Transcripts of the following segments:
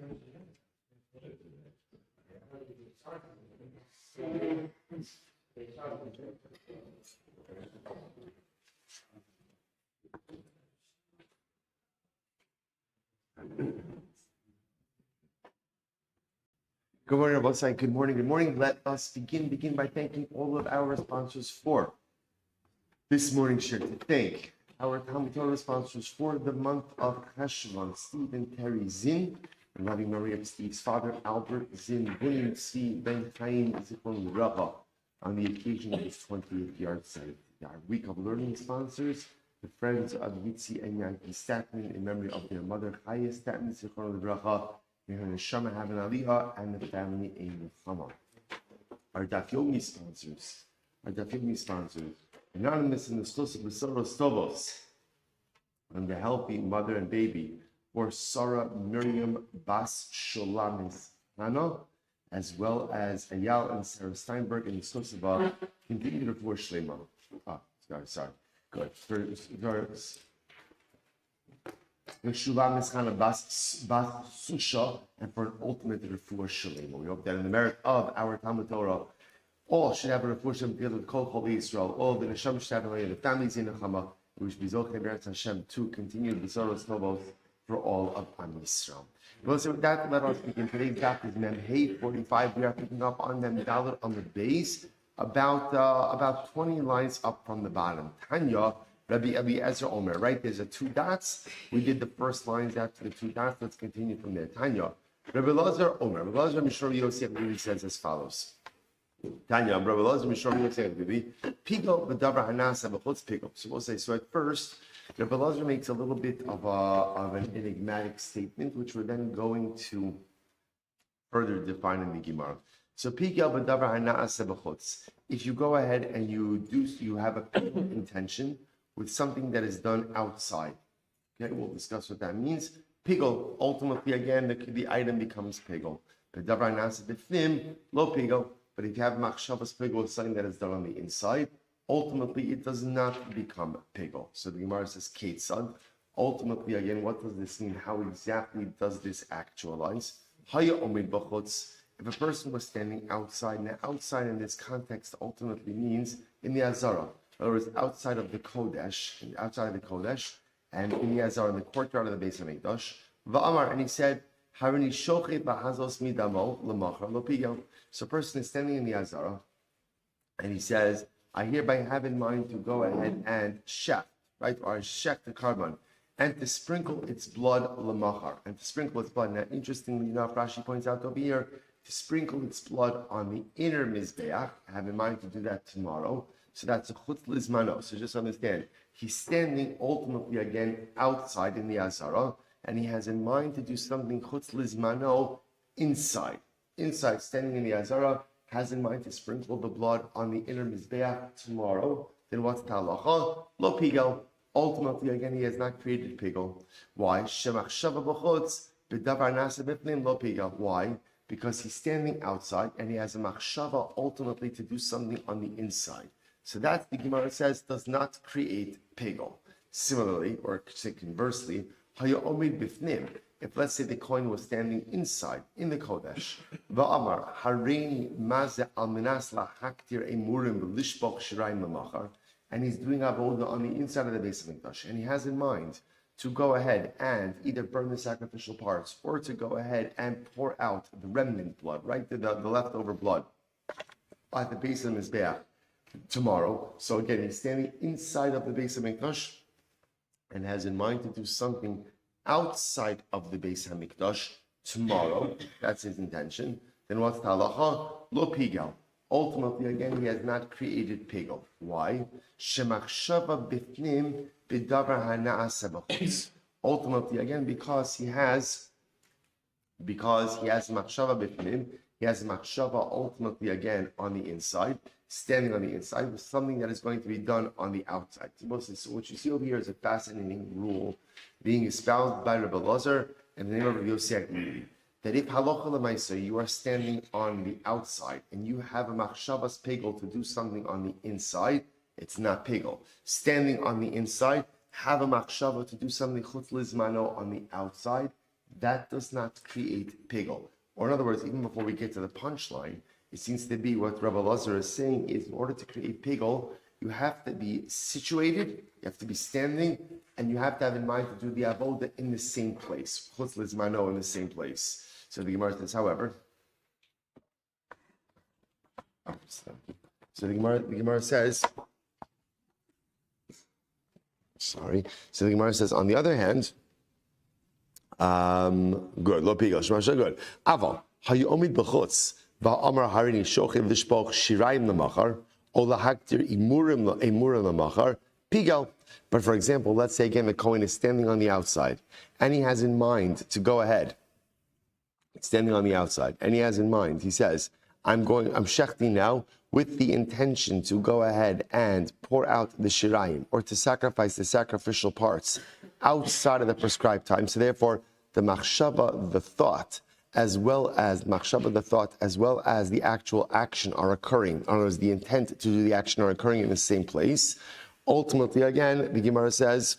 Good morning, Rabbi. Good morning. Good morning. Let us begin by thanking all of our sponsors for this morning's share. To thank our Talmud Torah sponsors for the month of Cheshvan, Steve and Terry Zinn, and loving memory of Steve's father, Albert Zinn, William C. Ben Chaim Zichron Racha, on the occasion of his 28th yard site. Our week of learning sponsors, the friends of Yitzi and Yankee Statman, in memory of their mother, Chaya Statman Zichron Racha, and the family in Chama. Our Daf Yomi sponsors, anonymous and exclusive with Soros Tovos, and the healthy mother and baby, or Sarah Miriam Bas Sholamis Hana, as well as Ayal and Sarah Steinberg and exclusive continue to for Shlema. Sorry. Good. The Shulamis Chana Bas Susha, and for an ultimate refuah shalema. We hope that in the merit of our Talmud Torah, all should have a refuah shalem together with Kol Chol Yisrael. All the Neshama should have the families in the Chama. We should be Zochei Be'eretz Hashem to continue the Soros Tovos for all of Am Yisrael. Well, so with that, let us begin. Today's daf is Mem Hey 45. We are picking up on Mem Dalet on the base, about 20 lines up from the bottom. Tanya. Rabbi Eliezer Omer, right? There's a two dots. We did the first lines after the two dots. Let's continue from there. Tanya. Rabbi Eliezer Omer. Rabbi Eliezer Mishra Yosef really says as follows. Tanya. Rabbi Eliezer Mishra Yosef really. Pigo v'davar hanasa b'chutz pigo. So we'll say, so at first, Rabbi Eliezer makes a little bit of an enigmatic statement, which we're then going to further define in the Gemara. So pigo v'davar hanasa b'chutz. If you go ahead and you have a intention with something that is done outside. Okay, we'll discuss what that means. Pigel, ultimately, again, the item becomes pigel. But low pigel. But if you have machshavas pigel, something that is done on the inside, ultimately it does not become pigel. So the Gemara says ketzad. Ultimately, again, what does this mean? How exactly does this actualize? Haya omid b'chutz. If a person was standing outside, now outside in this context ultimately means in the Azara. In other words, outside of the Kodesh, and in the Azar, in the courtyard of the Beis Hamikdash, Va'amar, and he said, Harini shochet ba'hazos midamo l'machar lo. So a person is standing in the Azara, and he says, I hereby have in mind to go ahead and shech, right, or shech the carbon, and to sprinkle its blood l'machar, and to sprinkle its blood. Now, interestingly enough, Rashi points out over here, to sprinkle its blood on the inner Mizbeach. I have in mind to do that tomorrow. So that's a chutz lizmano. So just understand, he's standing ultimately again outside in the Azara, and he has in mind to do something chutz lizmano inside. Inside, standing in the Azara, has in mind to sprinkle the blood on the inner Mizbeach tomorrow. Then what's the halacha? Lo pigel. Ultimately, again, he has not created pigel. Why? Shemach shava b'chutz b'davar nasa b'pnim lo pigel. Why? Because he's standing outside, and he has a machshava ultimately to do something on the inside. So that, the Gemara says, does not create pigel. Similarly, or say conversely, hayomid bifnim. If let's say the coin was standing inside in the Kodesh, va'amar hareini maze alminas lahaktir emurim v'lishbok shirayim lemachar, and he's doing avodah on the inside of the Beis Hamikdash, and he has in mind to go ahead and either burn the sacrificial parts or to go ahead and pour out the remnant blood, right, the leftover blood, at the base of the Mizbeach tomorrow. So again, he's standing inside of the Beis Hamikdash and has in mind to do something outside of the Beis Hamikdash tomorrow. That's his intention. Then what's the halacha? Lo pigel. Ultimately, again, he has not created pigel. Why? Shemachshava bifnim b'davar hana'aseh b'chutz. Ultimately, again, because he has machshava bifnim, he has machshava ultimately again on the inside, standing on the inside with something that is going to be done on the outside. So what you see over here is a fascinating rule being espoused by Rabbi Eliezer and the name of Rabbi Yosef, that if halacha l'maisa, you are standing on the outside and you have a machshavas pegel to do something on the inside, it's not pegel. Standing on the inside, have a machshava to do something chutz lizmano on the outside, that does not create pigel. Or in other words, even before we get to the punchline, it seems to be what Rabbi Lazar is saying is in order to create pigel, you have to be situated, you have to be standing, and you have to have in mind to do the avoda in the same place. Chutz lizmano, in the same place. So the Gemara says, however, so the Gemara says, sorry. So the Gemara says, on the other hand, good, lo pigel, shmasha good. Aval, hayomid b'chutz, va'amar harini shochiv l'shpoch shirayim l'machar, o lahaktir imurim l'machar, pigel. But for example, let's say again the Kohen is standing on the outside, and he has in mind to go ahead. Standing on the outside, and he has in mind, he says, I'm shechting now with the intention to go ahead and pour out the shirayim, or to sacrifice the sacrificial parts outside of the prescribed time. So therefore, the machshava, the thought, as well as the actual action are occurring. In other words, the intent to do the action are occurring in the same place. Ultimately, again, the Gemara says,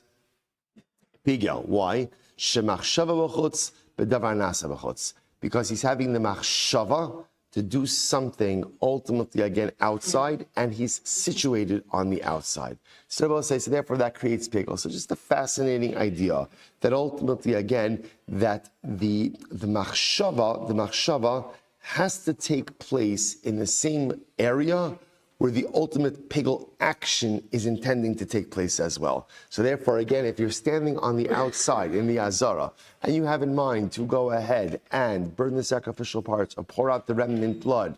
pigel. Why? Shemachshava b'chutz, b'davar nasa b'chutz. Because he's having the machshava to do something ultimately again outside, and he's situated on the outside. So therefore that creates pigel. So just a fascinating idea that ultimately again that the machshava has to take place in the same area where the ultimate pigel action is intending to take place as well. So therefore, again, if you're standing on the outside in the Azara, and you have in mind to go ahead and burn the sacrificial parts or pour out the remnant blood,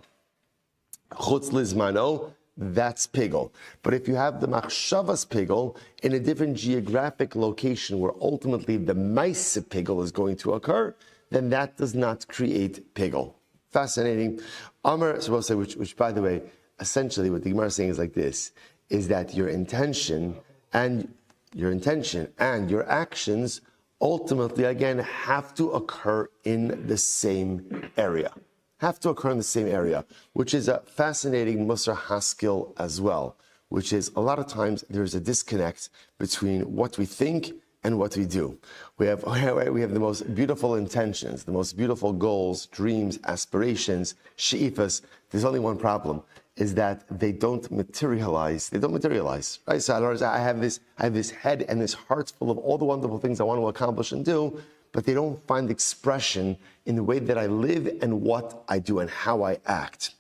chutz lizmano, that's pigel. But if you have the machshavas pigel in a different geographic location where ultimately the maisa pigel is going to occur, then that does not create pigel. Fascinating. Amar, which by the way, essentially what the Gemara is saying is like this, is that your intention and your actions ultimately again have to occur in the same area. Which is a fascinating Musar Haskell as well, which is a lot of times there's a disconnect between what we think and what we do. We have the most beautiful intentions, the most beautiful goals, dreams, aspirations, she'ifas. There's only one problem, is that they don't materialize. Right? So in other words, I have this head and this heart full of all the wonderful things I want to accomplish and do, but they don't find expression in the way that I live and what I do and how I act.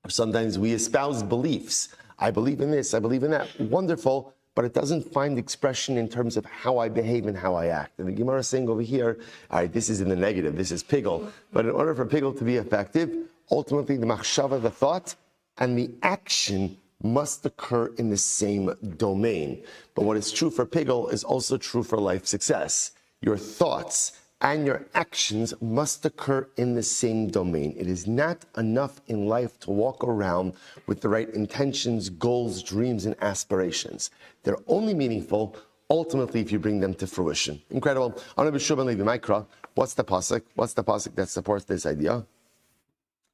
Sometimes we espouse beliefs. I believe in this, I believe in that. Wonderful, but it doesn't find expression in terms of how I behave and how I act. And the Gemara is saying over here, all right, this is in the negative, this is pigel. But in order for pigel to be effective, ultimately the machshava, the thought, and the action must occur in the same domain. But what is true for pigel is also true for life success. Your thoughts and your actions must occur in the same domain. It is not enough in life to walk around with the right intentions, goals, dreams, and aspirations. They're only meaningful ultimately if you bring them to fruition. Incredible. Rabbi Shmuel Silber, what's the pasuk? What's the pasuk that supports this idea?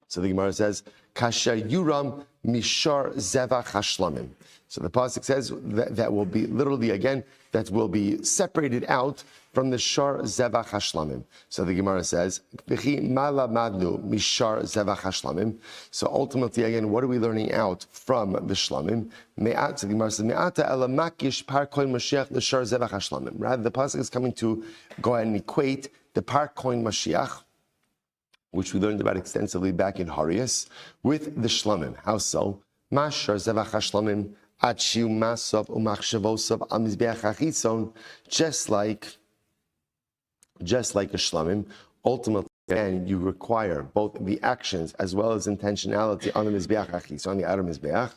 So the Gemara says, Kasher Yuram Mishar Zevach Hashlamim. So the pasuk says that will be literally again, that will be separated out from the Shar Zevach Hashlamim. So the Gemara says, V'chi Mala Madnu Mishar Zevach Hashlamim. So ultimately again, what are we learning out from the Shlamim? So the Gemara says, Me'ata Ela Makish Par Koin Mashiach L'Shar Zevach Hashlamim. Rather, the pasuk is coming to go ahead and equate the Par Koin Mashiach, which we learned about extensively back in Harius, with the Shlamim. How so? Mashar Zevach HaShlamim Achiu Masov Umachshavosov Amizbeach HaChitzon. Just like a Shlamim, ultimately, again, you require both the actions as well as intentionality on the Mizbeach HaChitzon, on the outer Mizbeach.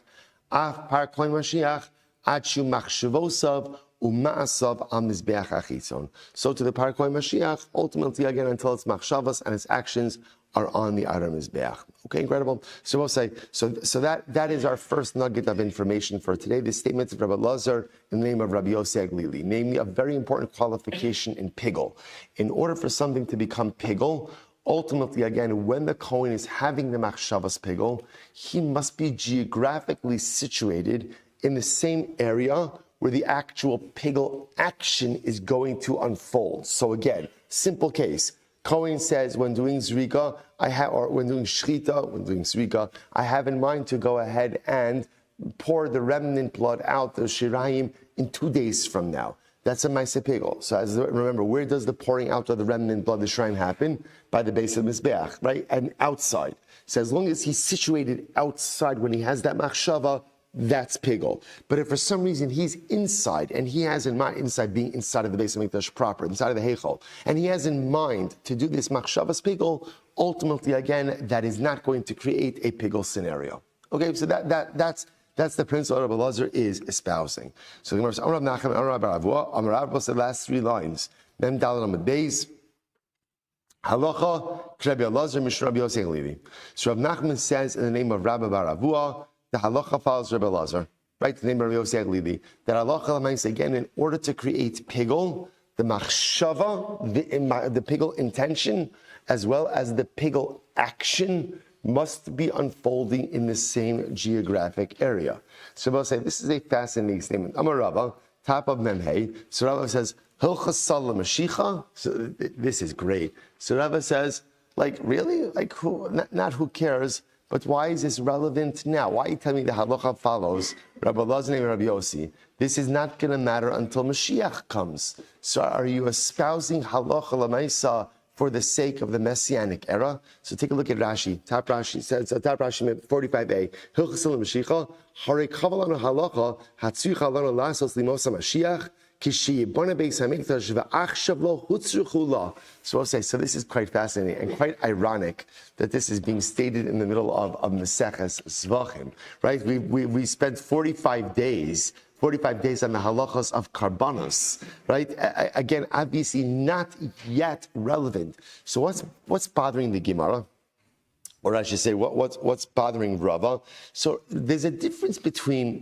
Af Par Koin Mashiach Achiu Machshavosov Uma'asav al Mizbeach HaChitzon. So to the Par Koin Mashiach, ultimately again until its machshavas and its actions are on the outer Mizbeach. Okay, incredible. So we'll say, so that is our first nugget of information for today. The statement of Rabbi Lazar in the name of Rabbi Yossi Aglili, namely a very important qualification in pigel. In order for something to become pigel, ultimately again, when the Kohen is having the machshavas pigel, he must be geographically situated in the same area where the actual pigel action is going to unfold. So again, simple case. Kohen says when doing zrika, when doing zrika, I have in mind to go ahead and pour the remnant blood out, the shirayim, in 2 days from now. That's a ma'aseh pigel. So remember, where does the pouring out of the remnant blood, the shrine, happen? By the base of the mizbeach, right? And outside. So as long as he's situated outside when he has that machshava, that's pigel. But if for some reason he's inside, and he has in mind inside being inside of the base of Mikdash proper, inside of the heichal, and he has in mind to do this machshavas pigel, ultimately again that is not going to create a pigel scenario. Okay, so that's the principle Rabbi Elazar is espousing. So the Gemara says, Amar Rav Nachman, Amar Rabbi Avua, Amar Rabbi said the last 3 lines. Mem Daled Amud Beis. Halacha Rabbi Elazar Mishra Rabbi Yosef Levi. So Rav Nachman says in the name of Rabbi Bar Avua, the halacha follows Rabbi Elazar, right? The name of Rabbi Yosef Levi. That halacha means again, in order to create pigel, the machshava, the pigel intention, as well as the pigel action, must be unfolding in the same geographic area. So I'll say this is a fascinating statement. Amar Rava, top of Memhei. So Rava says, Hilchas Salah Mashicha. So this is great. So Rava says, like, really? Like, who? Not who cares, but why is this relevant now? Why are you telling me the halacha follows Rabbi Elazar and Rabbi Yossi? This is not going to matter until Mashiach comes. So are you espousing halacha l'maisa for the sake of the Messianic era? So take a look at Rashi. Top Rashi says, top Rashi 45a. Hilchas Mashiach, Hare Kavalanu Halacha, Hatzui Chalanu Lasos Limosa Mashiach, Kishiyibona Beis Hamikdash V'achshav Lo Hutzruchu La. So I'll say, so this is quite fascinating and quite ironic that this is being stated in the middle of Maseches Zevachim, right? We spent 45 days on the halachos of karbanos, right? Again, obviously not yet relevant. So what's bothering the Gemara? Or I should say, what's bothering Rava? So there's a difference between,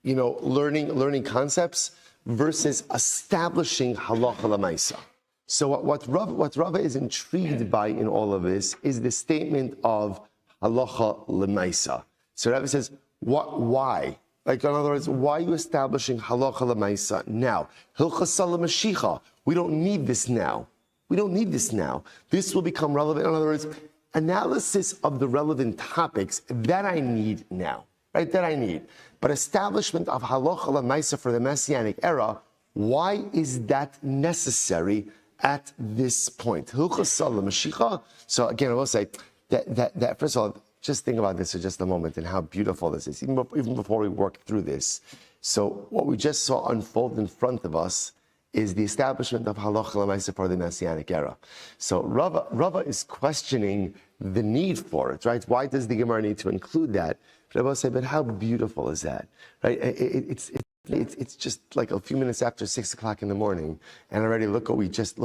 learning concepts versus establishing halacha l'maisa. So what Rava is intrigued by in all of this is the statement of halacha l'maisa. So Rava says, why? Like, in other words, why are you establishing halacha l'maisa now? Hilchas Salah Mashicha. We don't need this now. This will become relevant. In other words, analysis of the relevant topics, that I need now. Right? That I need. But establishment of halacha l'maisa for the Messianic era, why is that necessary at this point? Hilchas Salah Mashicha. So again, I will say that first of all, just think about this for just a moment and how beautiful this is, even before we work through this. So what we just saw unfold in front of us is the establishment of halacha l'maisa for the Messianic era. So Rava is questioning the need for it, right? Why does the Gemara need to include that? But I will say, but how beautiful is that, right? It's just like a few minutes after 6 o'clock in the morning, and already look what we just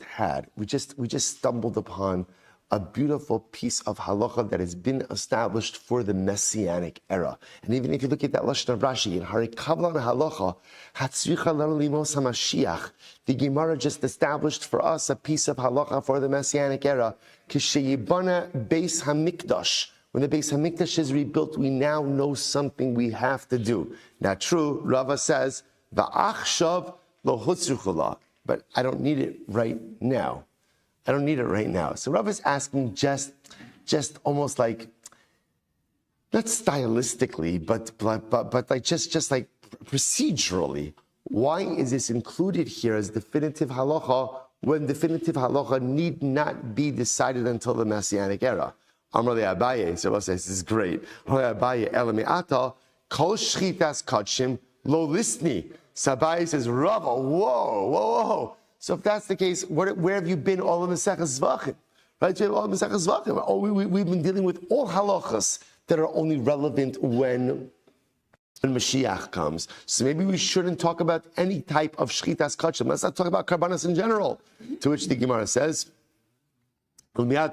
had. We just stumbled upon a beautiful piece of halacha that has been established for the Messianic era. And even if you look at that lashon of Rashi, in Hare Kavlan Halacha, Hatzricha Lanu Limos HaMashiach, the Gemara just established for us a piece of halacha for the Messianic era. Kishayibana Beis Hamikdash. When the Beis Hamikdash is rebuilt, we now know something we have to do. Now, true, Rava says, Va'achshav lo hutzruchu, but I don't need it right now. So Rav is asking just almost like, not stylistically, but like just like procedurally, why is this included here as definitive halacha when definitive halacha need not be decided until the Messianic era? Amar le Abaye, so Rav says, this is great. Amar le Abaye, elami ata, kol shchitas kachim lo lisni. So Abaye says, Rav, whoa. So if that's the case, where have you been all of Maseches Zevachim? Right? All of Maseches Zevachim. We've been dealing with all halachas that are only relevant when Mashiach comes. So maybe we shouldn't talk about any type of shchitas kachim. Let's not talk about karbanos in general. To which the Gemara says, all of this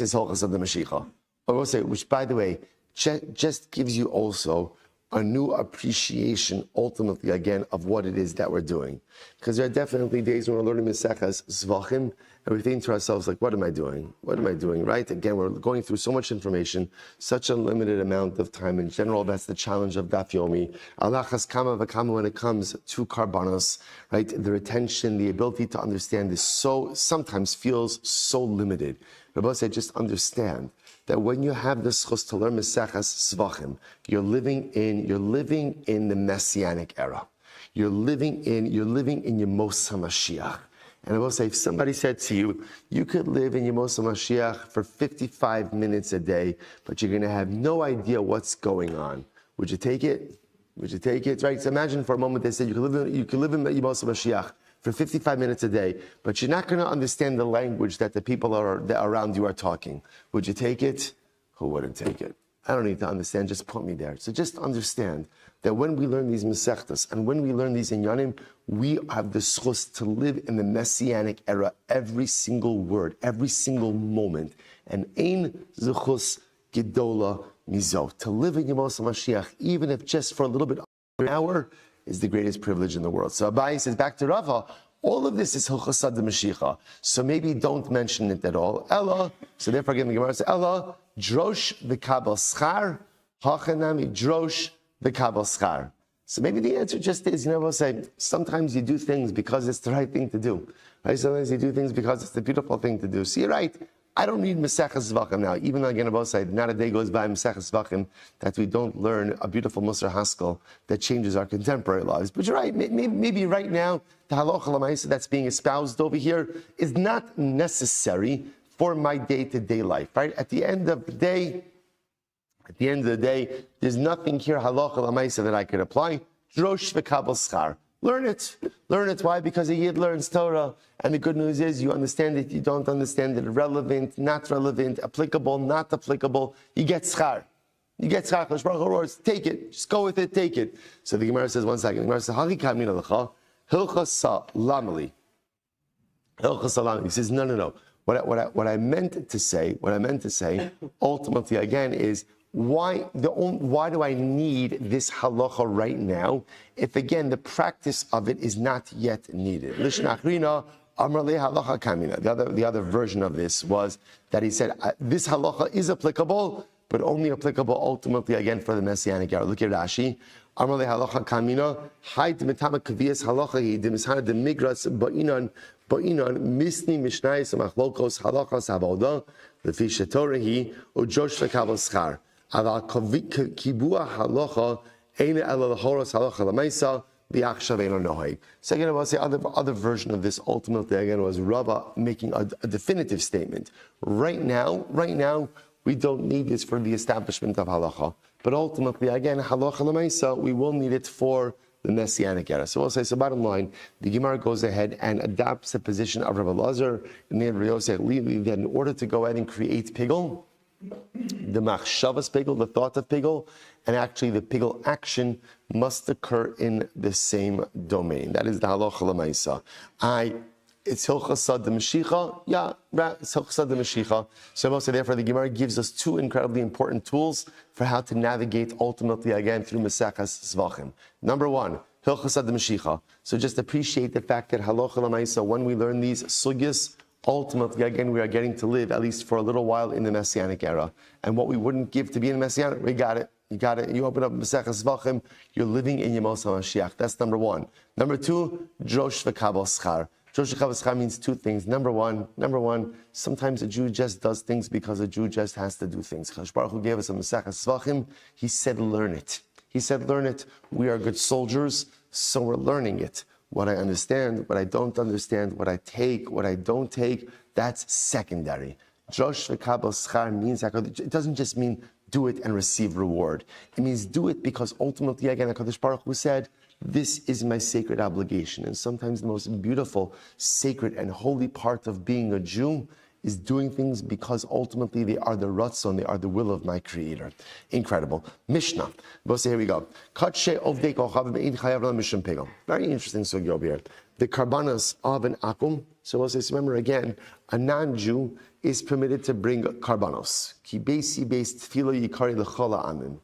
is hilchas of the Mashiach. I will say, which by the way, just gives you also a new appreciation, ultimately, again, of what it is that we're doing. Because there are definitely days when we're learning Maseches Zevachim, and we think to ourselves, like, what am I doing? What am I doing, right? Again, we're going through so much information, such a limited amount of time. In general, that's the challenge of Daf Yomi. Alachas kama v'kama when it comes to karbanos, right? The retention, the ability to understand is sometimes feels so limited. Rabbi said, just understand that when you have the schus to learn Mesechas Zevachim, you're living in the Messianic era. You're living in Yemos HaMashiach. And I will say, if somebody said to you, you could live in Yemos HaMashiach for 55 minutes a day, but you're going to have no idea what's going on, would you take it? Would you take it? Right? So imagine for a moment they said you could live in Yemos HaMashiach for 55 minutes a day, but you're not going to understand the language that the people that around you are talking. Would you take it? Who wouldn't take it? I don't need to understand, just put me there. So just understand that when we learn these Masechtas and when we learn these Inyanim, we have the schus to live in the Messianic era, every single word, every single moment. And ein zechus gedola mizo. To live in Yemos HaMashiach, even if just for a little bit of an hour, is the greatest privilege in the world. So Abai says, back to Rava, all of this is Hilchasad de Mashiach. So maybe don't mention it at all. Ella, so therefore again the Gemara says, Ella, drosh v'kabel schar, hachanami drosh v'kabel schar. So maybe the answer just is, we'll say, sometimes you do things because it's the right thing to do. Right? Sometimes you do things because it's the beautiful thing to do. So you're right. I don't read Mesechas Zevachim now, even though again on both sides, not a day goes by in Mesechas Zevachim that we don't learn a beautiful Musar Haskell that changes our contemporary lives. But you're right, maybe right now, the halacha l'maisa that's being espoused over here is not necessary for my day-to-day life, right? At the end of the day, there's nothing here halacha l'maisa that I could apply. Drosh v'kabel schar. Learn it. Why? Because a Yid learns Torah. And the good news is you understand it, you don't understand it, relevant, not relevant, applicable, not applicable. You get schar. Kodesh Baruch Hu roars, take it. Just go with it, take it. So the Gemara says, one second. The Gemara says, Hali kamina lecha, hilchas lamali. He says, no. What I meant to say, ultimately again is, why do I need this halacha right now if, again, the practice of it is not yet needed? The other version of this was that he said, this halacha is applicable, but only applicable ultimately, again, for the Messianic era. Look at Rashi. Amrle halacha kamina, hay d'metama kaviyas halacha hi d'mishana d'migras ba'inan misni mishnayis amachlokos halachas havoda lefi shetorah hi ujosh v'kabel schar. Aval kibua halacha eina ela lahoros halacha lamaisa biachshav eino noheg. So again, I will say other version of this ultimately again was Rava making a definitive statement. Right now, we don't need this for the establishment of halacha, but ultimately again, halacha lamaisa, we will need it for the Messianic era. So we'll say, so bottom line, the Gemara goes ahead and adopts the position of Rabbi Lazar and the Yosef Levi that in order to go ahead and create pigul, the machshavas pigul, the thought of pigul, and actually the pigul action must occur in the same domain. That is the halacha l'maisa. It's hilchasad de Mashiach. Yeah, it's hilchasad de Mashiach. So also, therefore, the Gemara gives us two incredibly important tools for how to navigate ultimately again through Mesechas Zevachim. Number one, hilchasad de Mashiach. So just appreciate the fact that halacha l'maisa, when we learn these sugyas, ultimately, again, we are getting to live, at least for a little while, in the Messianic era. And what we wouldn't give to be in the Messianic, we got it. You got it. You open up Mesechas Zevachim, you're living in Yemos HaMashiach. That's number one. Number two, drosh v'kabel schar. Drosh v'kabel schar means two things. Number one, sometimes a Jew just does things because a Jew just has to do things. Kodesh Baruch Hu gave us a Mesechas Zevachim. He said, learn it. We are good soldiers, so we're learning it. What I understand, what I don't understand, what I take, what I don't take, that's secondary. Drosh v'kabel schar means, it doesn't just mean do it and receive reward. It means do it because ultimately, again, HaKadosh Baruch Hu said, this is my sacred obligation. And sometimes the most beautiful, sacred, and holy part of being a Jew is doing things because ultimately they are the ratzon, they are the will of my Creator. Incredible. Mishnah. Here we go. Very interesting sugya over here. The karbanas of an akum. So we'll say, remember again, a non-Jew is permitted to bring karbanos. Ki beisi beis tefilo yikari lechola amin.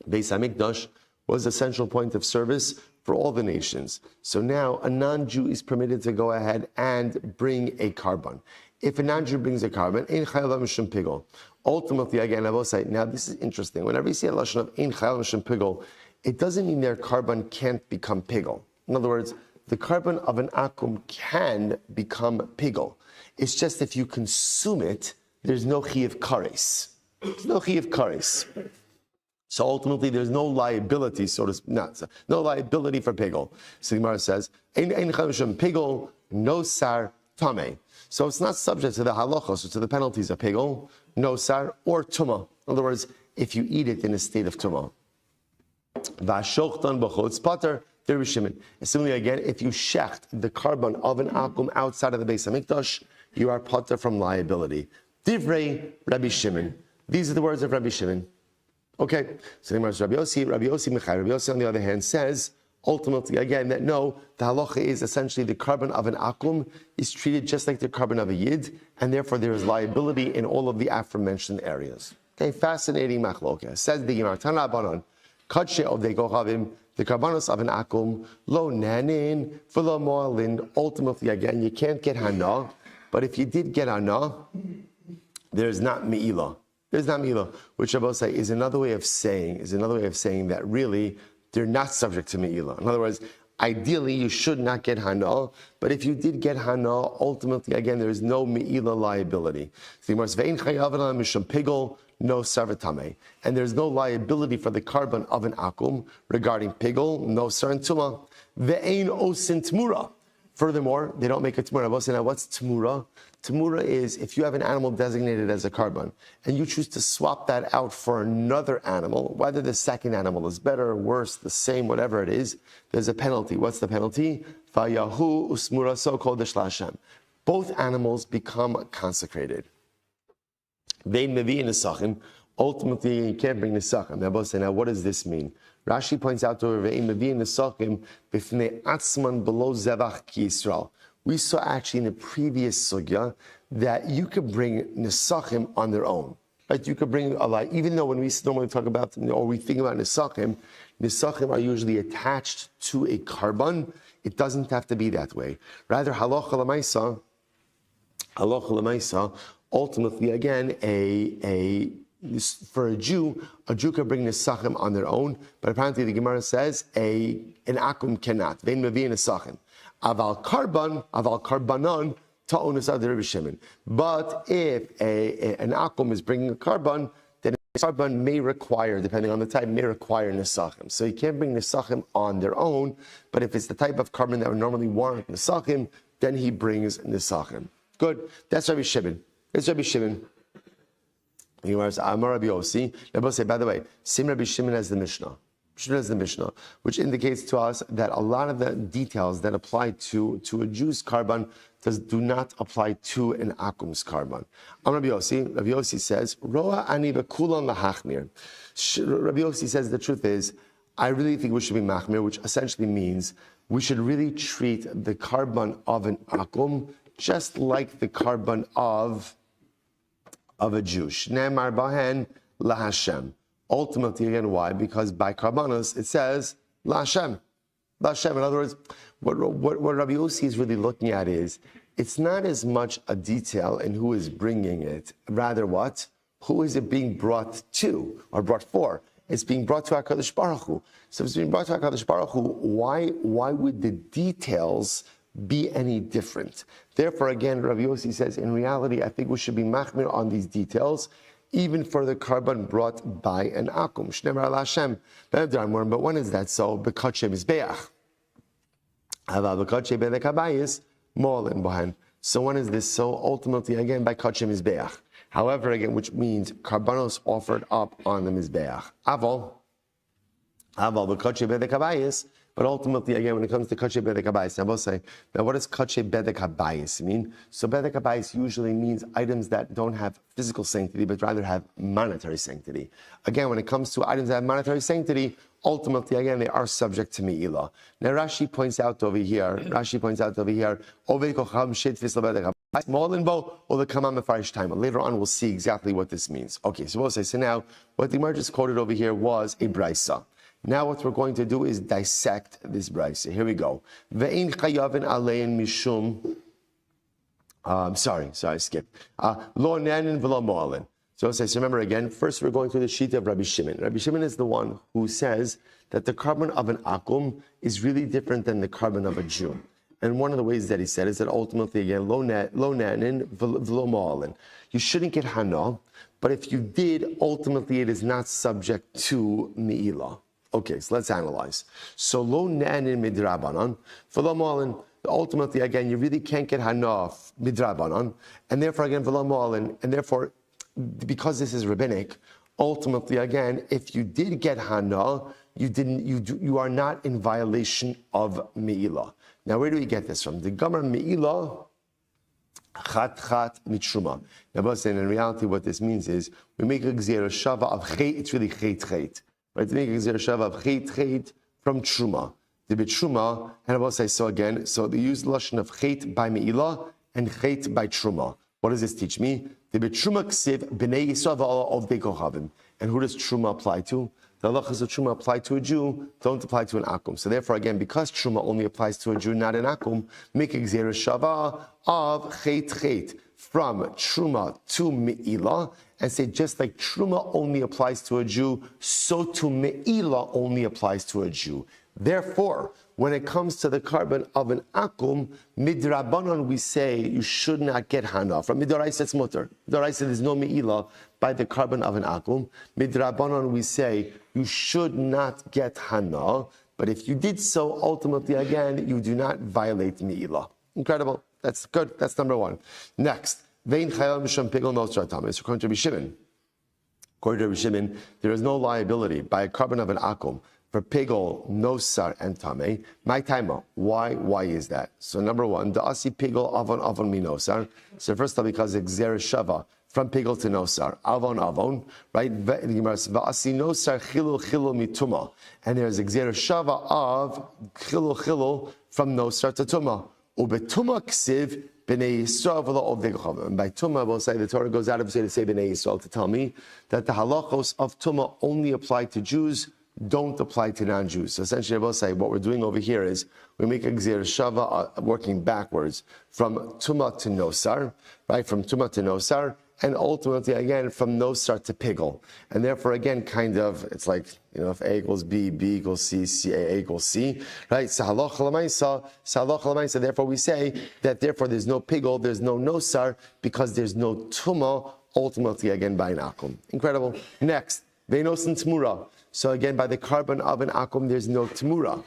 Beis hamikdash was the central point of service for all the nations. So now a non-Jew is permitted to go ahead and bring a carbon. If a non-Jew brings a carbon, ein chayil mishum pigol. Ultimately, again, I will say, now this is interesting. Whenever you see a lashon of ein chayil mishum pigol, it doesn't mean their carbon can't become pigol. In other words, the carbon of an akum can become pigol. It's just if you consume it, there's no chiyuv kares. There's no chiyuv kares. So ultimately, there's no liability, no liability for pigol. So the Gemara says, ein chayil mishum pigol, no sar tameh. So it's not subject to the halachos, or to the penalties of pigol, no sar, or tumah. In other words, if you eat it in a state of tumah. Vashochtan b'chutz pater, Rabbi Shimon. Similarly, again, if you shecht the carbon of an akum outside of the Beis Hamikdash, you are pater from liability. Divrei Rabbi Shimon. These are the words of Rabbi Shimon. Okay, so the Gemara is Rabbi Yossi Mechai. Rabbi Yossi, on the other hand, says, ultimately, again, that no, the halacha is essentially the carbon of an akum is treated just like the carbon of a yid, and therefore there is liability in all of the aforementioned areas. Okay, fascinating machloka. Says the Gemara, Tana Banon, Kadshe of the Kochavim, the carbonos of an akum, lo nanin, v'lo mo'alin. Ultimately, again, you can't get hana, but if you did get hana, there's not me'ilah. There's not me'ilah, which I will say is another way of saying that really they're not subject to me'ilah. In other words, ideally you should not get hana, but if you did get hana, ultimately again there is no me'ilah liability. So ve'in chayav mishum pigol, no sarvatame, and there's no liability for the carbon of an akum regarding pigol, no saran tuma. Ve'in osin tmura. Furthermore, they don't make a tmura. Now, what's tmura? Tmura is if you have an animal designated as a carbon and you choose to swap that out for another animal, whether the second animal is better, worse, the same, whatever it is, there's a penalty. What's the penalty? Vayahu usmura so kodesh laHashem. Both animals become consecrated. Vein mevi nesachim. Ultimately, you can't bring nesachim. Now, what does this mean? Rashi points out to Vein mevi nesachim b'fnei atzman below zevach ki Yisrael. We saw actually in the previous sugya that you could bring nesachim on their own. Right? You could bring a lot, even though when we normally talk about or we think about nesachim are usually attached to a carbon. It doesn't have to be that way. Rather, halacha l'maisa, ultimately, again, for a Jew can bring nesachim on their own, but apparently the Gemara says an akum cannot. Vein mevi nesachim. Aval karbanon ta'onis ad Rabbi Shimon. But if an akum is bringing a carbon, then a carbon may require, depending on the type, nesachim. So you can't bring nesachim on their own, but if it's the type of carbon that would normally warrant nesachim, then he brings nesachim. Good. That's Rabbi Shimon. It's Rabbi Shimon. Amar Rabbi Yossi. Let us say, by the way, same Rabbi Shimon as the Mishnah. Which indicates to us that a lot of the details that apply to a Jew's carbon do not apply to an akum's carbon. Rabbi Yossi says, Roa ani bekulan lahachmir. Rabbi Yossi says the truth is, I really think we should be machmir, which essentially means we should really treat the carbon of an akum just like the carbon of a Jew. Shneimar bahen laHashem. Ultimately, again, why? Because by karbanos it says laHashem. laHashem. In other words, what Rabbi Yossi is really looking at is it's not as much a detail in who is bringing it, rather what? Who is it being brought to or brought for? It's being brought to HaKadosh Baruch Hu. So if it's being brought to HaKadosh Baruch Hu, why would the details be any different? Therefore, again, Rabbi Yossi says, in reality, I think we should be machmir on these details, even for the carbon brought by an akum. Shneimar laHashem. But when is that so? B'katche mizbeach. Aval b'katche bedek habayis mo'alin bohen. So when is this so? Ultimately, again, by katche mizbeach. However, again, which means karbanos offered up on the mizbeach. Aval b'katche bedek habayis. But ultimately, again, when it comes to kache bedek habayis, I will say, now what does kache bedek habayis mean? So bedek habayis usually means items that don't have physical sanctity, but rather have monetary sanctity. Again, when it comes to items that have monetary sanctity, ultimately, again, they are subject to me'ilah. Now, Rashi points out over here, later on, we'll see exactly what this means. Okay, so we'll say, so now, what the Gemara just quoted over here was a brisa. Now what we're going to do is dissect this brisa. Here we go. Ve'in chayavin alein mishum. Sorry, I skipped. Lo nanin v'lo mo'alin. So remember again, first we're going through the sheet of Rabbi Shimon. Rabbi Shimon is the one who says that the carbon of an akum is really different than the carbon of a Jew. And one of the ways that he said is that ultimately, again, lo nanin v'lo mo'alin. You shouldn't get hana, but if you did, ultimately it is not subject to me'ilah. Okay, so let's analyze. So lo nanin midrabanan v'lo mo'alin. Ultimately, again, you really can't get hana midrabanan, and therefore, again, v'lo mo'alin, and therefore, because this is rabbinic, ultimately, again, if you did get hana, you are not in violation of me'ilah. Now, where do we get this from? The Gemara me'ilah chat mitruma. Now, in reality, what this means is we make a gzera shava of chet. It's really chet, right? To make a gzera shava of chet from truma. The bitruma, and I will say so again. So they use the lashon of chet by me'ilah and chet by truma. What does this teach me? The bitruma ksiv b'nei Yisrael of dekohavim. And who does truma apply to? The halachas of truma apply to a Jew, don't apply to an akum. So therefore, again, because truma only applies to a Jew, not an akum, make a gzera shava of chet from truma to me'ilah, and say just like truma only applies to a Jew, so to me'ilah only applies to a Jew. Therefore, when it comes to the carbon of an akum, midrabanan we say you should not get hana. From midoraisa it's mutter. Midoraisa there's no me'ilah by the carbon of an akum. Midrabanan we say you should not get hana. But if you did so, ultimately again you do not violate me'ilah. Incredible. That's good. That's number one. Next, vein chayal misham pigel nosra tamis. According to Rabbi Shimon. According to Rabbi Shimon, there is no liability by a carbon of an akum for pigel, nosar, and tame. My timer. Why is that? So number one, the asi pigel avon mi nosar. So first of all, because it's gzera shava from pigel to nosar, avon, right? Va'asi nosar chilu mituma, and there's a gzera shava of chilu from nosar to tuma. Ubetuma ksiv b'nei Yisrael v'lo of dekochav. And by tuma, we'll say the Torah goes out of its way to say b'nei Yisrael to tell me that the halachos of tuma only apply to Jews, don't apply to non-Jews. So essentially, I will say what we're doing over here is we make a gzera shava working backwards from tuma to nosar, right? From tuma to nosar, and ultimately again from nosar to pigel. And therefore, again, kind of it's like if A equals B, B equals C, A equals C, right? So halacha l'maisa. Therefore, we say that therefore there's no pigel, there's no nosar because there's no tuma. Ultimately, again by an akum. Incredible. Next, veinos and tmura. So again, by the carbon of an akum, there's no tmura.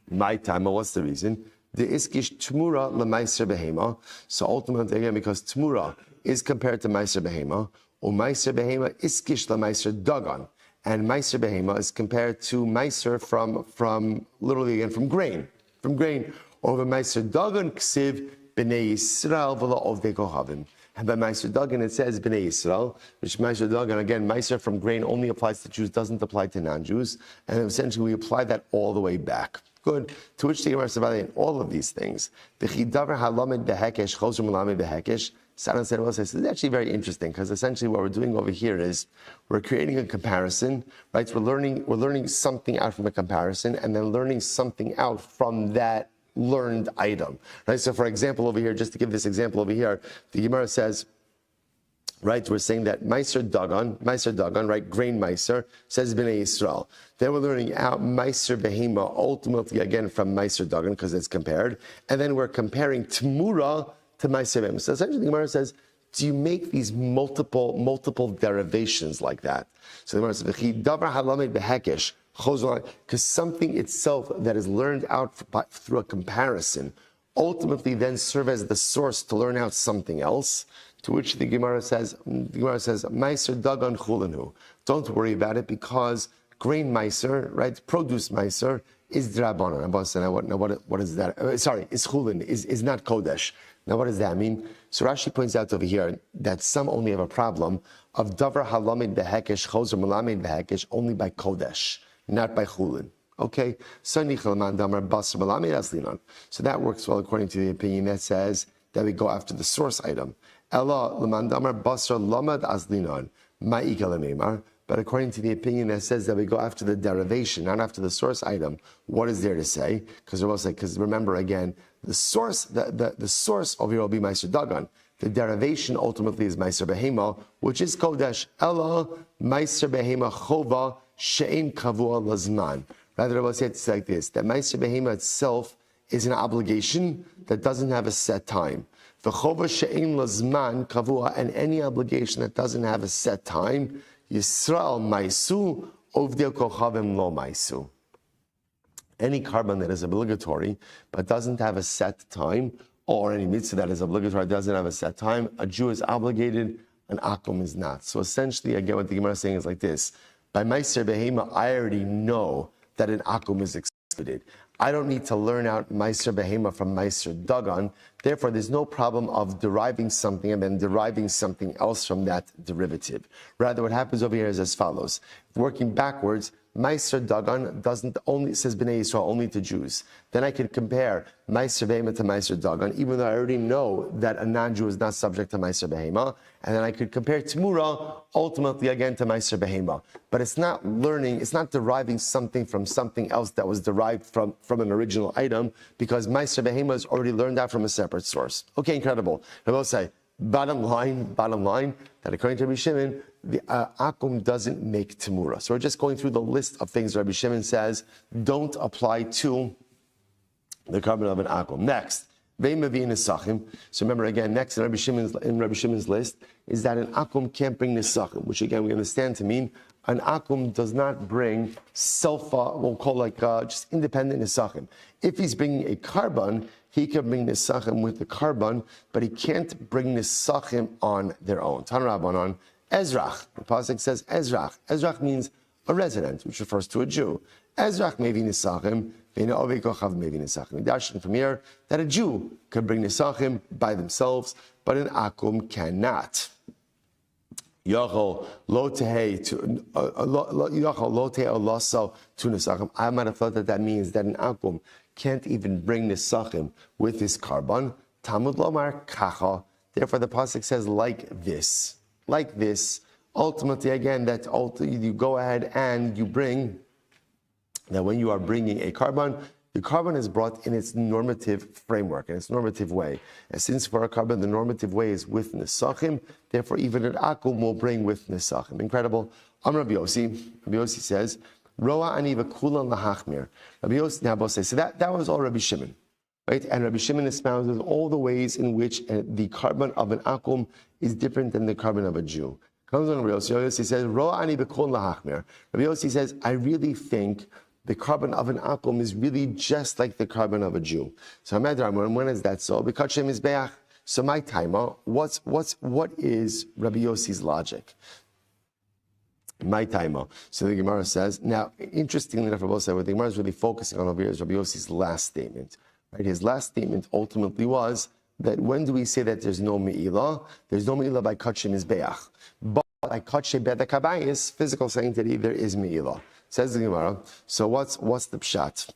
My time, what's the reason? The iskish tmura l'maiser behema. So ultimately, again, because tmura is compared to maiser behema, or maiser behema iskish l'maiser dagan, and maiser behema is compared to maiser from literally again from grain, or the maiser dagan ksiv b'nei Yisrael v'lo ovdei kohavim. And by Meiser Dagan, it says B'nai Yisrael, which Meiser Dagan, again, Meiser from grain only applies to Jews, doesn't apply to non-Jews. And essentially, we apply that all the way back. Good. To which the Gemara says, in all of these things, the Chidavar Halamed Behekesh, Choser Melamed Behekesh, Saran said, well, this is actually very interesting because essentially what we're doing over here is we're creating a comparison, right? We're learning something out from a comparison and then learning something out from that learned item, right? So for example, over here, just to give this example over here, the Gemara says, right, we're saying that Meiser Dagan, right, grain Meiser, says B'nai Yisrael. Then we're learning out Meiser Behema, ultimately again from Meiser Dagan, because it's compared, and then we're comparing Tmura to Meiser Behema. So essentially the Gemara says, do you make these multiple derivations like that? So the Gemara says, V'chidavar halamed behekesh, because something itself that is learned out through a comparison ultimately then serve as the source to learn out something else, to which the Gemara says, Meiser Dagan Chulanu. Don't worry about it because grain Meiser, right, produce Meiser, is Drabanan. Now what is that? Sorry, is Chulin, is not Kodesh. Now what does that mean? So Rashi points out over here that some only have a problem of Davar Halamed Behekesh, Choser Melamed Behekesh, only by Kodesh, not by Chulin. Okay? So that works well according to the opinion that says that we go after the source item. Ella Lamandamar Basar Lamad Azlinon, Ma'ikal Memar. but according to the opinion that says that we go after the derivation, not after the source item, what is there to say? Because remember again, the source of here will be Meiser Dagan. The derivation ultimately is Meiser Behema, which is Kodesh. Ella Meiser Behema Chova She'en Kavua Lazman. Rather, Rabbi said it's like this: that Meiser Behema itself is an obligation that doesn't have a set time. V'chova she'ein lazman kavua, and any obligation that doesn't have a set time, Yisrael maisu ovdei kochavim lo maisu. Any carbon that is obligatory but doesn't have a set time, or any mitzvah that is obligatory doesn't have a set time, a Jew is obligated, an akum is not. So essentially, again, what the Gemara is saying is like this: by Meiser Behema, I already know that an akum is excluded. I don't need to learn out Meiser Behema from Meiser Dagan. Therefore, there's no problem of deriving something and then deriving something else from that derivative. Rather, what happens over here is as follows. Working backwards, Meiser Dagan doesn't only, says Bnei Yisrael, only to Jews. Then I could compare Meiser Behema to Meiser Dagan, even though I already know that a non-Jew is not subject to Meiser Behema. And then I could compare Tmura, ultimately again to Meiser Behema. But it's not learning, it's not deriving something from something else that was derived from an original item, because Meiser Behema is already learned that from a separate source. Okay, incredible. I will say, bottom line, that according to Rabbi Shimon, the akum doesn't make Tmura. So we're just going through the list of things Rabbi Shimon says don't apply to the carbon of an akum. Next, Zevachim. So remember again, next in Rabbi Shimon's list is that an akum can't bring Zevachim, which again we understand to mean an akum does not bring we'll call just independent Zevachim. If he's bringing a carbon, he can bring Zevachim with the carbon, but he can't bring Zevachim on their own. Tan Rabbanon, Ezrach. The pasuk says Ezrach. Ezrach means a resident, which refers to a Jew. Ezrach mevi Zevachim, ve'ina ovei kochav mevi Zevachim. We darshan from here that a Jew can bring Zevachim by themselves, but an akum cannot. Yachol lo tehei olaso to Zevachim. I might have thought that means that an akum can't even bring Zevachim with his carbon. Talmud lomar kacha. Therefore, the pasuk says like this. Ultimately, again, that you go ahead and you bring that when you are bringing a carbon, the carbon is brought in its normative framework, in its normative way. And since for a carbon, the normative way is with Zevachim, therefore even an akum will bring with Zevachim. Incredible. Rabbi Yossi says, Roa ani v'kulan lahachmir. Rabbi Yossi now says, so that was all Rabbi Shimon. Right? And Rabbi Shimon espouses all the ways in which the carbon of an akum is different than the carbon of a Jew. Comes on Rabbi Yossi says, Roa ani v'kol lahachmir. Rabbi Yossi says, I really think the carbon of an akum is really just like the carbon of a Jew. So when is that so? Because Shem is be'ach. So my timer, what is Rabbi Yossi's logic? My timer. So the Gemara says, now interestingly enough, what the Gemara is really focusing on over here is Rabbi Yossi's last statement. Right? His last statement ultimately was that when do we say that there's no me'ilah? There's no me'ilah by kachim mizbeach. But by kachim bedakabayis, physical sanctity, there is me'ilah. Says the Gemara. So what's the pshat?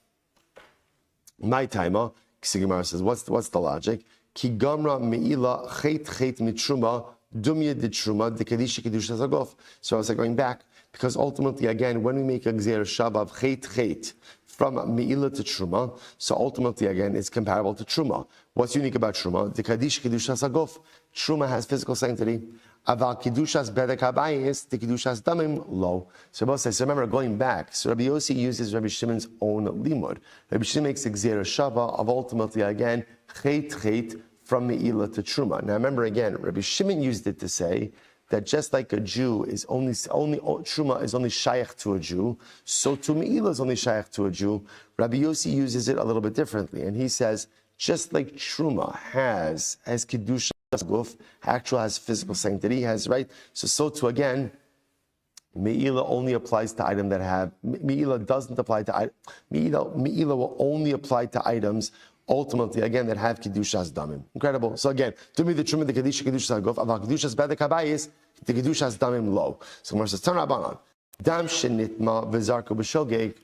My timer. The Gemara says, what's the logic? Ki gamra me'ilah chet mitruma dumya de truma de kedish kedusha zagof. So I was going back because ultimately, again, when we make a gzer shabav chet from me'ilah to truma, so ultimately, again, it's comparable to truma. What's unique about truma? The kedish kedusha zagof. Truma has physical sanctity. Aval kedushas bedek habayis, the kedushas damim lo. So Rabbi says, so remember going back. So Rabbi Yossi uses Rabbi Shimon's own limud. Rabbi Shimon makes a gzer shava of ultimately again chet from me'ilah to truma. Now remember again, Rabbi Shimon used it to say that just like a Jew is only truma is only shaykh to a Jew, so to me'ilah is only shaykh to a Jew. Rabbi Yossi uses it a little bit differently, and he says just like truma has kedusha guf, actual has physical sanctity, has right. So too again, me'ilah only applies to items that have me'ilah doesn't apply to me'ilah will only apply to items ultimately again that have kedushas damim. Incredible. So again, to me the truma the kedushas guf, aval kedushas bedek habayis the kedushas damim lo. So Gemara says Tan Rabbanan dam shenitma v'zarku b'shogeg.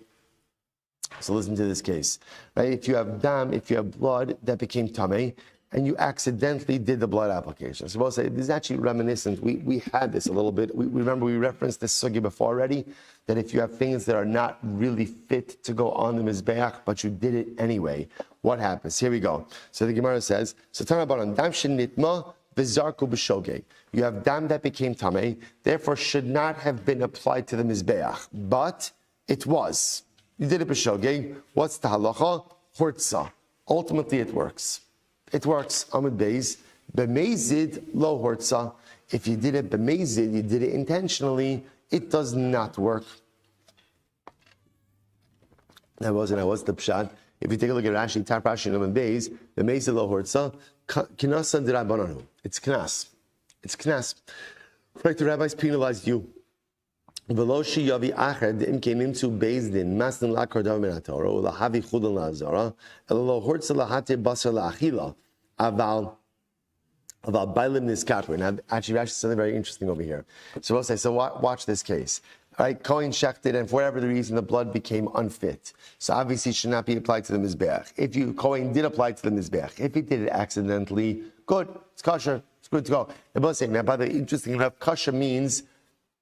So listen to this case, right? If you have dam, if you have blood that became tamei, and you accidentally did the blood application. So we'll say this is actually reminiscent. We had this a little bit. We remember we referenced this sugi before already, that if you have things that are not really fit to go on the mizbeach, but you did it anyway, what happens? Here we go. So the Gemara says, so turn about on dam shenitma v'zarku b'shogeg. You have dam that became tamei, therefore should not have been applied to the mizbeach, but it was. You did it b'shogeg. What's the halacha? Hortza. Ultimately, it works. It works. Amud Beis. B'mezid lo hortza. If you did it b'mezid, you did it intentionally, it does not work. That was the pshat. If you take a look at Rashi, Tar Rashi, Amud Beis, b'mezid lo hortza, kinasa d'Rabbananu. It's knas. It's knas. Right, the rabbis penalized you. Veloshi yavi achad im kenim to bezdin masnin lakardav min haTorah ulahavi chudan laazara elo hortza lahate basar laachila aval bailim niskatver. Now, actually, Rashi says something very interesting over here. So we'll say, so watch this case. All right, Kohen shechted, and for whatever the reason, the blood became unfit. So obviously, it should not be applied to the mizbeach. If Kohen did apply to the mizbeach, if he did it accidentally, good, it's kosher, it's good to go. And we'll say, now, by the way, interesting enough, kosher means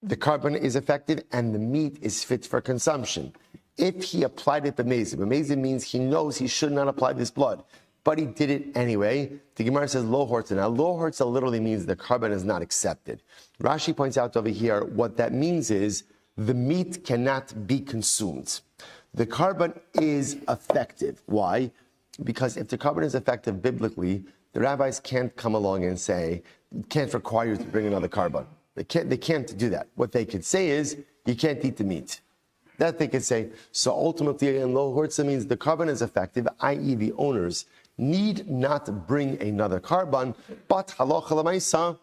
the carbon is effective and the meat is fit for consumption. If he applied it b'mezid means he knows he should not apply this blood, but he did it anyway. The Gemara says lo hortza. Now, lo hortza literally means the carbon is not accepted. Rashi points out over here what that means is the meat cannot be consumed. The carbon is effective. Why? Because if the carbon is effective biblically, the rabbis can't come along and say, can't require you to bring another carbon. They can't do that. What they could say is, you can't eat the meat. That they could say. So ultimately, again, lo hortza means the carbon is effective, i.e. the owners need not bring another carbon, but halacha l'maisa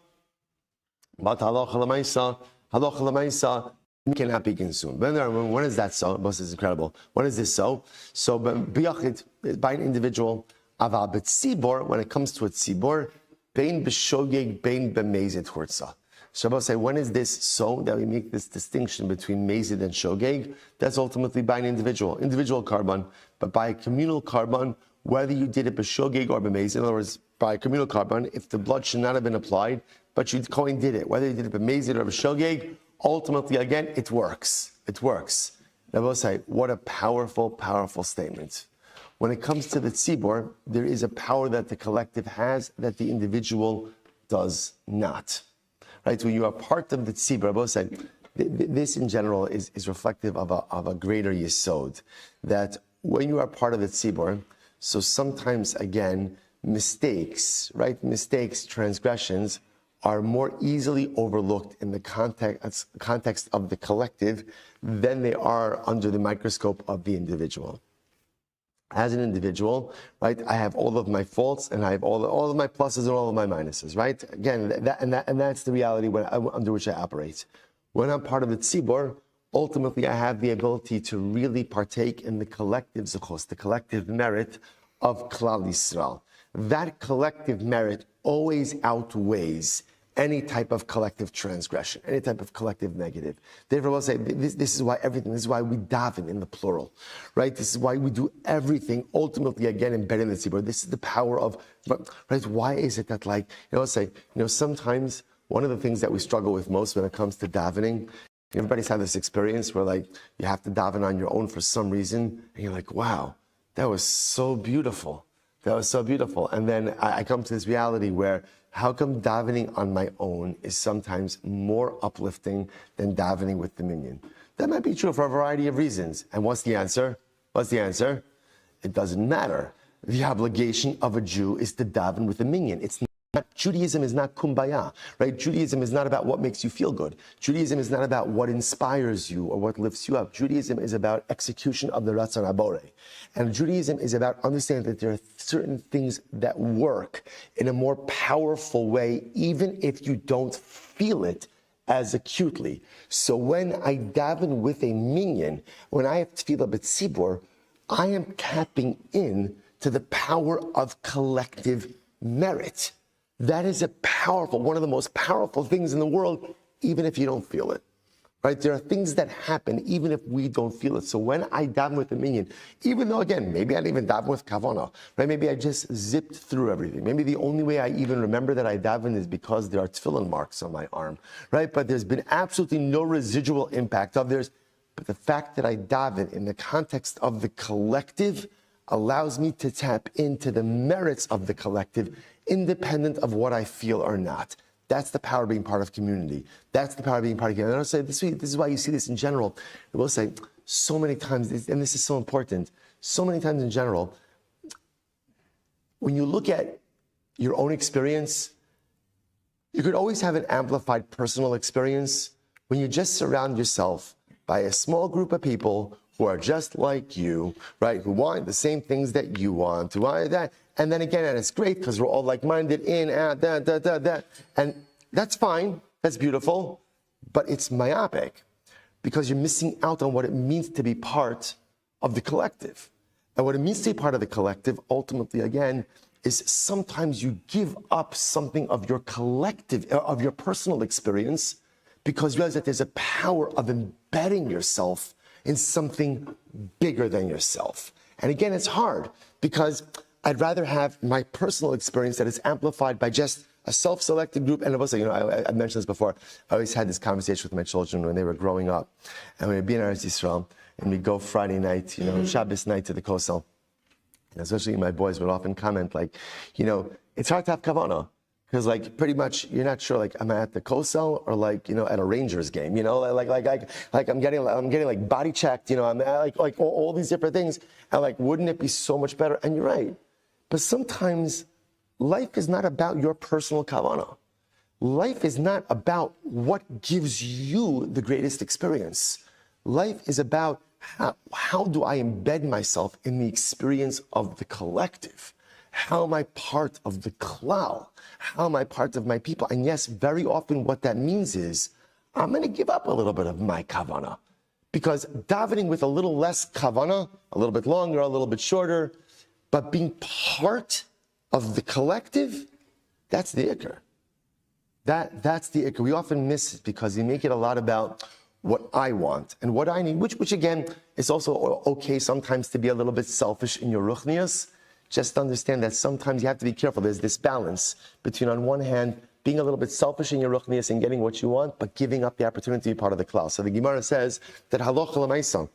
cannot be consumed. But when is that so? This is incredible. When is this so? So b'yachid, by an individual, aval b'tzibor, when it comes to a tzibor, bein b'shogeg, bein b'mezid hortza. Shabbos say, when is this so that we make this distinction between mezid and shogeg? That's ultimately by an individual carbon, but by a communal carbon, whether you did it b'shogeg or b'mezid, in other words, by a communal carbon, if the blood should not have been applied, but Kohen did it, whether you did it b'mezid or b'shogeg, ultimately, again, it works. It works. Shabbos say, what a powerful, powerful statement. When it comes to the tzibor, there is a power that the collective has that the individual does not. Right, when you are part of the tzibur, Rabbi said, this in general is reflective of a greater yesod, that when you are part of the tzibur, so sometimes again, mistakes, transgressions are more easily overlooked in the context of the collective than they are under the microscope of the individual. As an individual, right, I have all of my faults and I have all of my pluses and all of my minuses, right? Again, that's the reality under which I operate. When I'm part of the tzibor, ultimately I have the ability to really partake in the collective zechus, the collective merit of Klal Yisrael. That collective merit always outweighs any type of collective transgression, any type of collective negative. Therefore, we'll say this is why this is why we daven in the plural, right? This is why we do everything ultimately again embedded in the tzibur. This is the power of, right? Why is it that sometimes one of the things that we struggle with most when it comes to davening, everybody's had this experience where you have to daven on your own for some reason, and you're like, wow, that was so beautiful. That was so beautiful. And then I come to this reality where how come davening on my own is sometimes more uplifting than davening with the minyan? That might be true for a variety of reasons. And what's the answer? It doesn't matter. The obligation of a Jew is to daven with the minyan. Judaism is not kumbaya, right? Judaism is not about what makes you feel good. Judaism is not about what inspires you or what lifts you up. Judaism is about execution of the Ratzon HaBorei. And Judaism is about understanding that there are certain things that work in a more powerful way, even if you don't feel it as acutely. So when I daven with a minyan, when I have tefillah b'tzibur, I am tapping in to the power of collective merit. That is one of the most powerful things in the world, even if you don't feel it. right? There are things that happen even if we don't feel it. So when I daven with the minyan, even though, again, maybe I didn't even daven with kavana, right? Maybe I just zipped through everything. Maybe the only way I even remember that I daven is because there are tefillin marks on my arm, right? But there's been absolutely no residual impact of theirs. But the fact that I daven in the context of the collective allows me to tap into the merits of the collective, independent of what I feel or not. That's the power of being part of community. That's the power of being part of community. And I'll say this is why you see this in general. I will say so many times, and this is so important, so many times in general, when you look at your own experience, you could always have an amplified personal experience when you just surround yourself by a small group of people who are just like you, right? Who want the same things that you want, who want that. And then again, and it's great because we're all like-minded, in, out, that. And that's fine, that's beautiful, but it's myopic because you're missing out on what it means to be part of the collective. And what it means to be part of the collective, ultimately, again, is sometimes you give up something of your collective, of your personal experience, because you realize that there's a power of embedding yourself in something bigger than yourself. And again, it's hard because I'd rather have my personal experience that is amplified by just a self-selected group. And also, I mentioned this before. I always had this conversation with my children when they were growing up. And we'd be in Eretz Yisrael, and we'd go Friday night, Shabbos night to the Kosel. And especially my boys would often comment it's hard to have kavanah. Because pretty much you're not sure am I at the Kosel or at a Rangers game, I'm getting body checked, I'm all these different things, and wouldn't it be so much better? And you're right, but sometimes life is not about your personal kavanah. Life is not about what gives you the greatest experience. Life is about how do I embed myself in the experience of the collective. How am I part of the klal? How am I part of my people? And yes, very often what that means is I'm going to give up a little bit of my kavanah. Because davening with a little less kavanah, a little bit longer, a little bit shorter, but being part of the collective, that's the ikr. That's the ikr. We often miss it because we make it a lot about what I want and what I need, which again is also okay sometimes to be a little bit selfish in your ruchnias. Just understand that sometimes you have to be careful. There's this balance between, on one hand, being a little bit selfish in your ruchnias and getting what you want, but giving up the opportunity to be part of the klal. So the Gemara says that halacha l'maisa,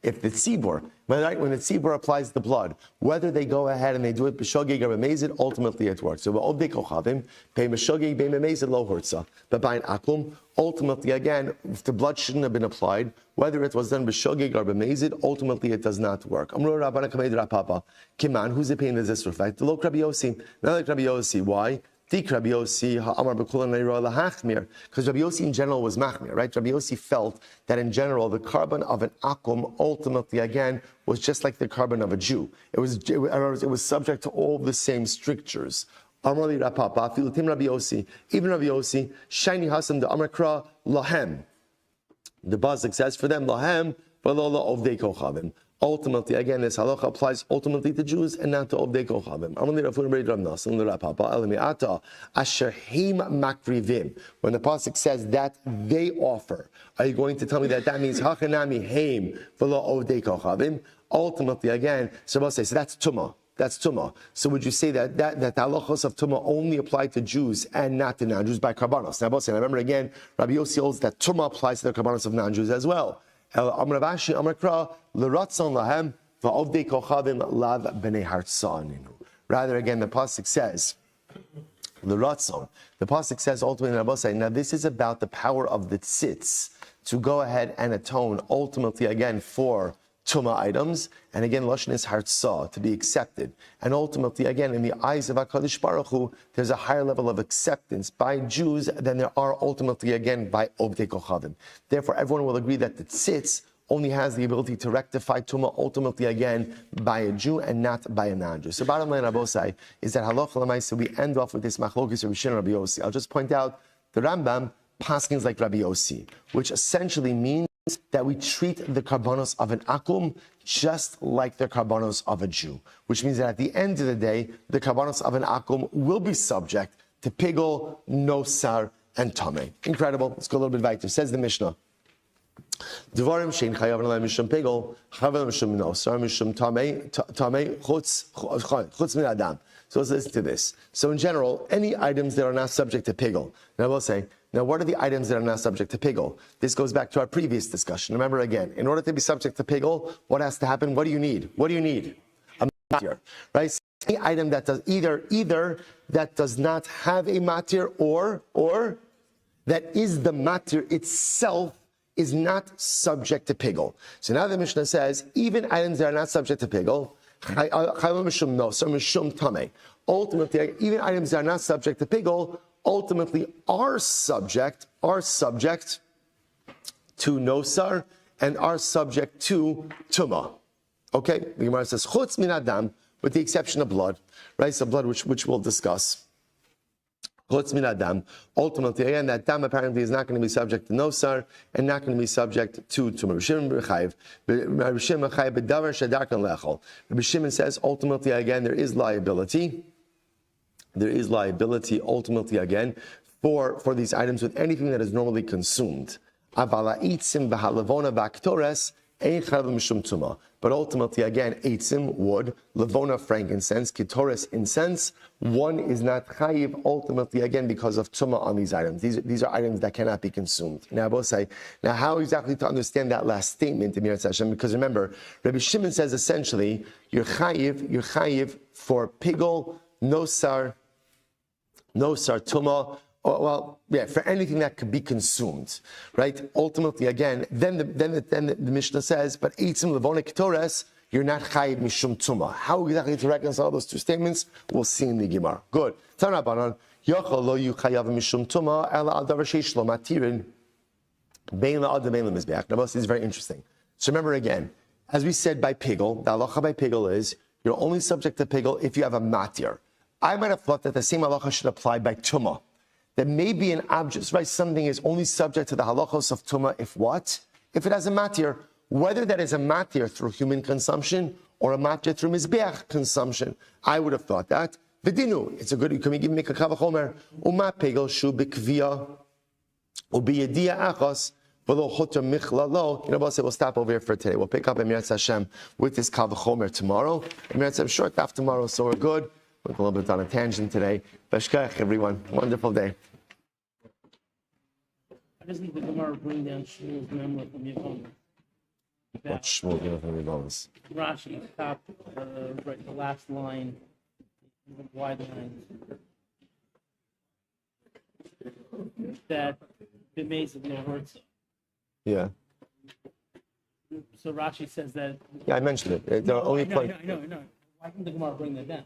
if the tzibur, when the tzibur applies the blood, whether they go ahead and they do it b'shogeg or b'mezid, ultimately it works. So b'obdei kochavim, b'shogeg b'mezid lo hurtza. But by an akum, ultimately, again, if the blood shouldn't have been applied, whether it was done b'shogeg or b'mezid, ultimately it does not work. Amru Rabbana Kamed Rapapa, Kiman, whose opinion does this reflect? The lo Rabbi Yossi, not like Rabbi Yossi. Why? Because Rabbi Yossi in general was machmir, right? Rabbi Yossi felt that in general the carbon of an akum ultimately again was just like the carbon of a Jew. It was subject to all the same strictures. Even Rabbi Yossi, shiny hasam the amakra lahem. The Basik says for them lahem v'lo ovdei kochavim. Ultimately, again, this halacha applies ultimately to Jews and not to Ovdei Kochavim. When the pasuk says that they offer, are you going to tell me that means hachanami heim v'lo Ovdei Kochavim? Ultimately, again, so that's tumah. That's tumah. So would you say that the halachos of tumah only apply to Jews and not to non-Jews by karbanos? Now, remember again, Rabbi Yossi holds that tumah applies to the karbanos of non-Jews as well. The rather, again, the pasuk says, the pasuk says ultimately, now this is about the power of the tzitz to go ahead and atone ultimately again for Tuma items, and again, Lashon is hartzah, to be accepted. And ultimately, again, in the eyes of HaKadosh Baruch Hu, there's a higher level of acceptance by Jews than there are ultimately, again, by Ovdei Kochavim. Therefore, everyone will agree that the tzitz only has the ability to rectify Tuma ultimately, again, by a Jew and not by a non-Jew. So bottom line, Rabosai, is that halacha l'maisa, we end off with this machlokes Rabbi Shimon and Rabbi Yossi. I'll just point out, the Rambam paskins like Rabbi Yossi, which essentially means that we treat the karbanos of an akum just like the karbanos of a Jew, which means that at the end of the day, the karbanos of an akum will be subject to pigul, nosar, and Tameh. Incredible. Let's go a little bit weiter. Says the Mishnah. Dvarim shein chayav l'mayim mishum pigol, chayav mishum nosar mishum tamei chutz min adam. So let's listen to this. So in general, any items that are not subject to pigol. Now I will say, now what are the items that are not subject to pigol? This goes back to our previous discussion. Remember again, in order to be subject to pigol, what has to happen? What do you need? What do you need? A matir, right? So any item that does either that does not have a matir or that is the matir itself is not subject to pigol. So now the Mishnah says, even items that are not subject to pigol, ultimately, even items that are not subject to pigol, ultimately are subject to nosar and are subject to tuma. Okay, the Gemara says chutz min adam, with the exception of blood, right? So blood, which we'll discuss. Chutz min adam. Ultimately, again, that dam apparently is not going to be subject to nosar and not going to be subject to tumah. Rabbi Shimon says ultimately again there is liability. There is liability ultimately again for these items with anything that is normally consumed. But ultimately, again, eitzim, wood, levona, frankincense, kitoris, incense, one is not chayiv, ultimately, again, because of tumah on these items. These are items that cannot be consumed. Now, I will say, now how exactly to understand that last statement in Mirat Hashem? Because remember, Rabbi Shimon says essentially, you're chayiv for pigol, nosar, tumah, for anything that could be consumed, right? Ultimately, again, then the Mishnah says, but eitzim levona ketores, you're not chayiv mishum tuma. How exactly to reconcile those two statements? We'll see in the Gemara. Good. Tanabanan yochel lo yu chayav mishum tuma ela al davar sheish lo matirin bein la'adam bein lemizbeach. Now, this is very interesting. So remember again, as we said by pigol, the halacha by pigol is you're only subject to pigol if you have a matir. I might have thought that the same halacha should apply by tuma. That maybe an object, right? Something is only subject to the halachos of tumah if what? If it has a matir, whether that is a matir through human consumption or a matir through mizbeach consumption. I would have thought that. V'dinu, it's a good. Can we make a kavachomer? Uma pegel shu b'kvia u'biyediya achos v'lo choter michlalo. You know what? We'll stop over here for today. We'll pick up Emirat Hashem with this kavachomer tomorrow. Emirat Hashem short after tomorrow, so we're good. We're a little bit on a tangent today. Bashkach, everyone. Wonderful day. I just need the Gemara bring down Shmuel's memoir from Yomi. What Shmuel gave from Yomi? Rashi, top, right, the last line, the wide line. That amazingly hurts. Yeah. So Rashi says that. Yeah, I mentioned it. There are only I know. Why didn't the Gemara bring that down?